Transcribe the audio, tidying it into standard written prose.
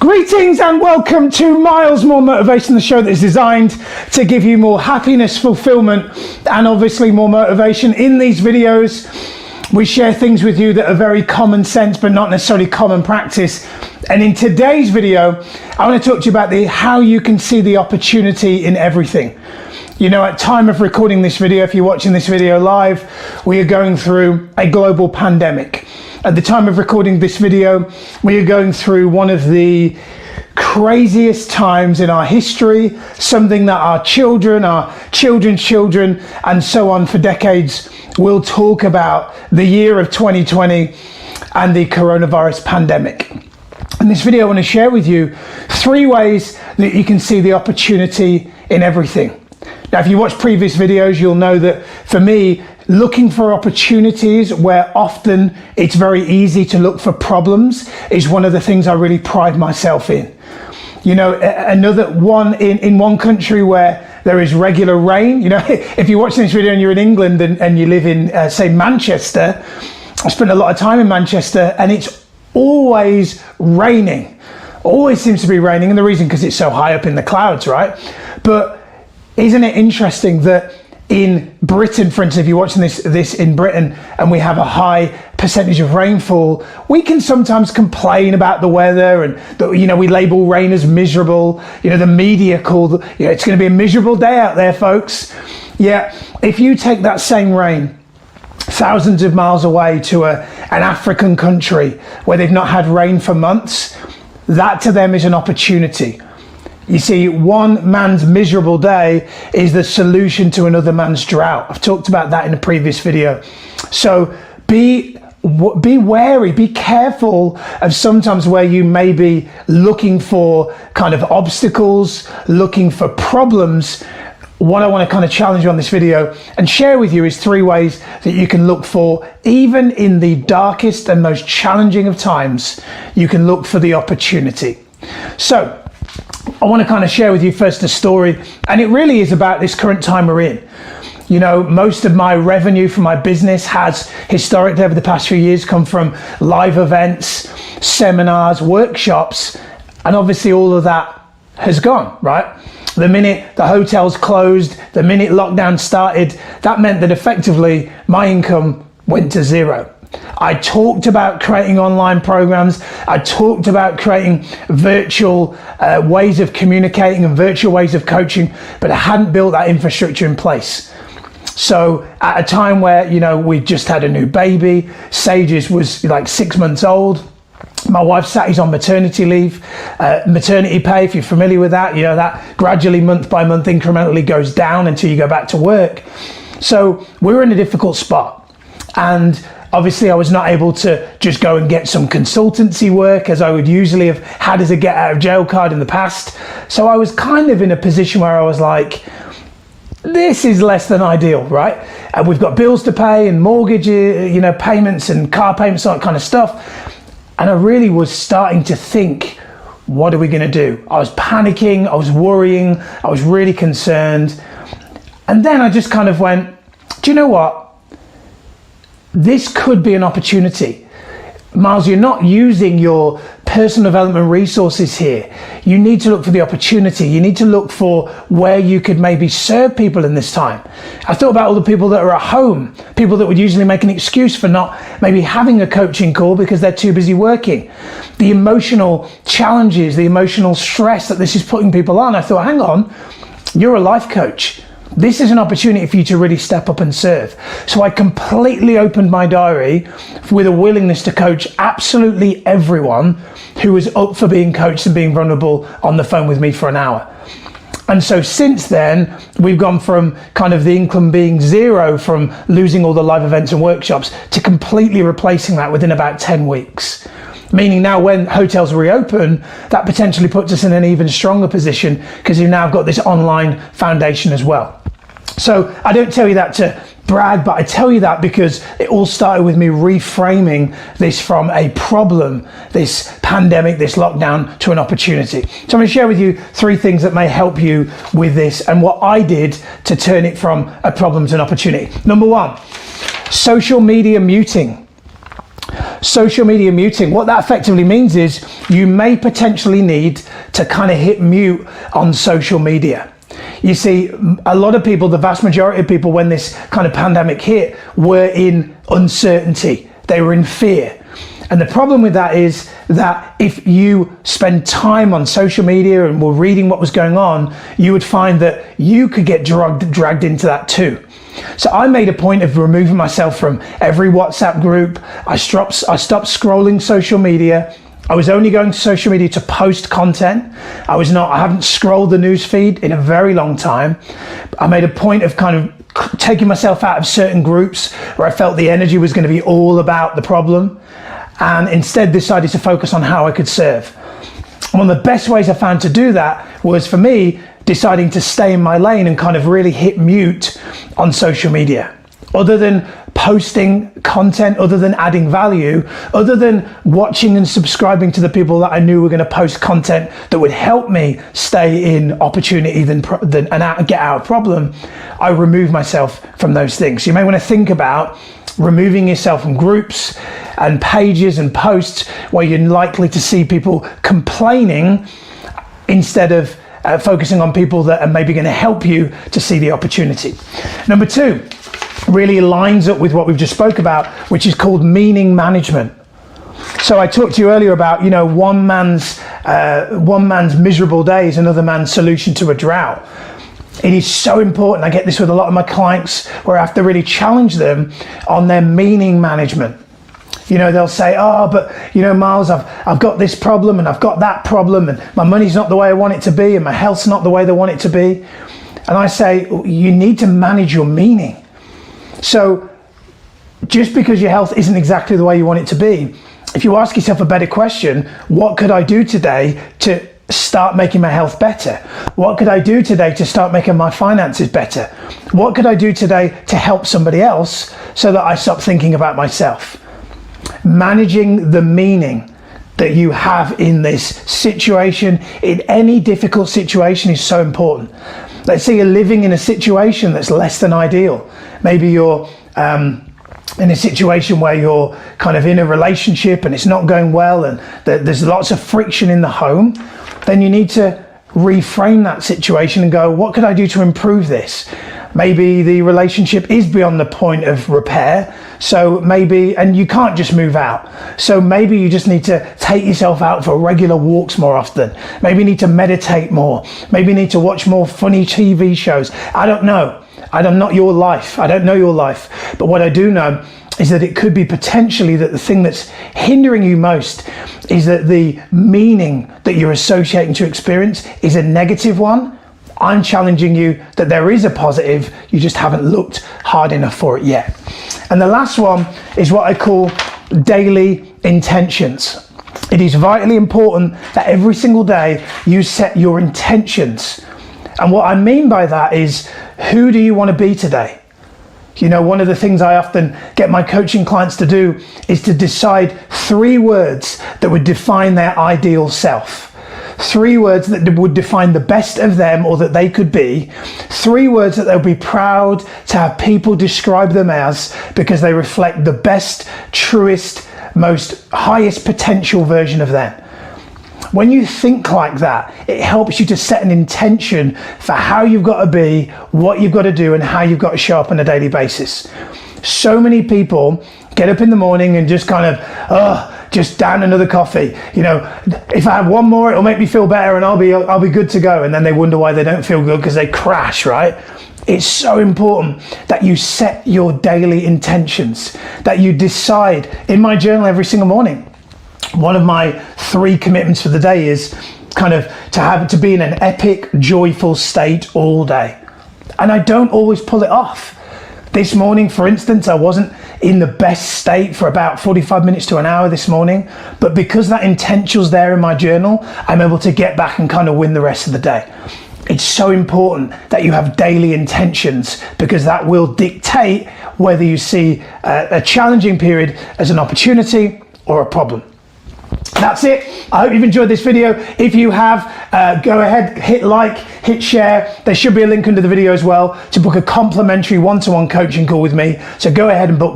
Greetings and welcome to Miles More Motivation, the show that is designed to give you more happiness, fulfillment, and obviously more motivation. In these videos, we share things with you that are very common sense, but not necessarily common practice. And in today's video, I want to talk to you about how you can see the opportunity in everything. You know, at time of recording this video, if you're watching this video live, we are going through a global pandemic. At the time of recording this video, we are going through one of the craziest times in our history, something that our children, our children's children, and so on for decades will talk about, the year of 2020 and the coronavirus pandemic. In this video, I want to share with you 3 ways that you can see the opportunity in everything. Now, if you watch previous videos, you'll know that for me, looking for opportunities where often it's very easy to look for problems is one of the things I really pride myself in. You know, another one in one country where there is regular rain, you know, if you're watching this video and you're in England and you live in, say, Manchester, I spent a lot of time in Manchester and it's always raining. Always seems to be raining, and the reason because it's so high up in the clouds, right? But isn't it interesting that in Britain, for instance, if you're watching this in Britain and we have a high percentage of rainfall, we can sometimes complain about the weather and you know, we label rain as miserable. You know, the media call, you know, it's going to be a miserable day out there, folks. Yeah, if you take that same rain thousands of miles away to an African country where they've not had rain for months, that to them is an opportunity. You see, one man's miserable day is the solution to another man's drought. I've talked about that in a previous video. So be wary, be careful of sometimes where you may be looking for kind of obstacles, looking for problems. What I want to kind of challenge you on this video and share with you is 3 ways that you can look for, even in the darkest and most challenging of times, you can look for the opportunity. So I want to kind of share with you first a story, and it really is about this current time we're in. You know, most of my revenue from my business has historically over the past few years come from live events, seminars, workshops, and obviously all of that has gone, right? The minute the hotels closed, the minute lockdown started, that meant that effectively my income went to 0. I talked about creating online programs. I talked about creating virtual ways of communicating and virtual ways of coaching, but I hadn't built that infrastructure in place. So at a time where, you know, we just had a new baby, Sage was like 6 months old. My wife Sattie's on maternity leave, maternity pay, if you're familiar with that, you know, that gradually month by month incrementally goes down until you go back to work. So we were in a difficult spot. And obviously I was not able to just go and get some consultancy work as I would usually have had as a get out of jail card in the past. So I was kind of in a position where I was like, this is less than ideal, right? And we've got bills to pay and mortgage, you know, payments and car payments, all that kind of stuff. And I really was starting to think, what are we going to do? I was panicking, I was worrying, I was really concerned. And then I just kind of went, do you know what? This could be an opportunity. Miles, you're not using your personal development resources here. You need to look for the opportunity. You need to look for where you could maybe serve people in this time. I thought about all the people that are at home, people that would usually make an excuse for not maybe having a coaching call because they're too busy working. The emotional challenges, the emotional stress that this is putting people on. I thought, hang on, you're a life coach. This is an opportunity for you to really step up and serve. So I completely opened my diary with a willingness to coach absolutely everyone who was up for being coached and being vulnerable on the phone with me for an hour. And so since then, we've gone from kind of the income being 0 from losing all the live events and workshops to completely replacing that within about 10 weeks. Meaning now when hotels reopen, that potentially puts us in an even stronger position because you've now got this online foundation as well. So I don't tell you that to brag, but I tell you that because it all started with me reframing this from a problem, this pandemic, this lockdown, to an opportunity. So I'm going to share with you 3 things that may help you with this and what I did to turn it from a problem to an opportunity. Number 1, social media muting. social media muting, what that effectively means is you may potentially need to kind of hit mute on social media. You see, a lot of people, the vast majority of people, when this kind of pandemic hit, were in uncertainty. They were in fear. And the problem with that is that if you spend time on social media and were reading what was going on, you would find that you could get dragged into that too. So I made a point of removing myself from every WhatsApp group. I stopped scrolling social media. I was only going to social media to post content. I haven't scrolled the news feed in a very long time. I made a point of kind of taking myself out of certain groups where I felt the energy was going to be all about the problem, and instead decided to focus on how I could serve. One of the best ways I found to do that was, for me, deciding to stay in my lane and kind of really hit mute on social media. Other than posting content, other than adding value, other than watching and subscribing to the people that I knew were going to post content that would help me stay in opportunity and get out of problem, I removed myself from those things. So you may want to think about removing yourself from groups and pages and posts where you're likely to see people complaining instead of focusing on people that are maybe going to help you to see the opportunity. Number two really lines up with what we've just spoke about, which is called meaning management. So I talked to you earlier about, one man's miserable day is another man's solution to a drought. It is so important. I get this with a lot of my clients where I have to really challenge them on their meaning management. They'll say, Miles, I've got this problem and I've got that problem and my money's not the way I want it to be and my health's not the way they want it to be. And I say, you need to manage your meaning. So just because your health isn't exactly the way you want it to be, if you ask yourself a better question, what could I do today to start making my health better? What could I do today to start making my finances better? What could I do today to help somebody else so that I stop thinking about myself? Managing the meaning that you have in this situation, in any difficult situation, is so important. Let's say you're living in a situation that's less than ideal. Maybe you're in a situation where you're kind of in a relationship and it's not going well and there's lots of friction in the home. Then you need to reframe that situation and go, what could I do to improve this? Maybe the relationship is beyond the point of repair. So and you can't just move out. So maybe you just need to take yourself out for regular walks more often. Maybe you need to meditate more. Maybe you need to watch more funny TV shows. I don't know. I'm not your life. I don't know your life. But what I do know is that it could be potentially that the thing that's hindering you most is that the meaning that you're associating to experience is a negative one. I'm challenging you that there is a positive, you just haven't looked hard enough for it yet. And the last one is what I call daily intentions. It is vitally important that every single day you set your intentions. And what I mean by that is, who do you want to be today? One of the things I often get my coaching clients to do is to decide 3 words that would define their ideal self. 3 words that would define the best of them or that they could be. 3 words that they'll be proud to have people describe them as, because they reflect the best, truest, most highest potential version of them. When you think like that, it helps you to set an intention for how you've got to be, what you've got to do, and how you've got to show up on a daily basis. So many people get up in the morning and just kind of, just down another coffee. If I have one more, it'll make me feel better and I'll be good to go. And then they wonder why they don't feel good because they crash, right? It's so important that you set your daily intentions, that you decide. In my journal every single morning, one of my 3 commitments for the day is kind of to be in an epic, joyful state all day. And I don't always pull it off. This morning, for instance, I wasn't in the best state for about 45 minutes to an hour this morning, but because that intention's there in my journal, I'm able to get back and kind of win the rest of the day. It's so important that you have daily intentions, because that will dictate whether you see a challenging period as an opportunity or a problem. That's it. I hope you've enjoyed this video. If you have, go ahead, hit like, hit share. There should be a link under the video as well to book a complimentary one-to-one coaching call with me. So go ahead and book that.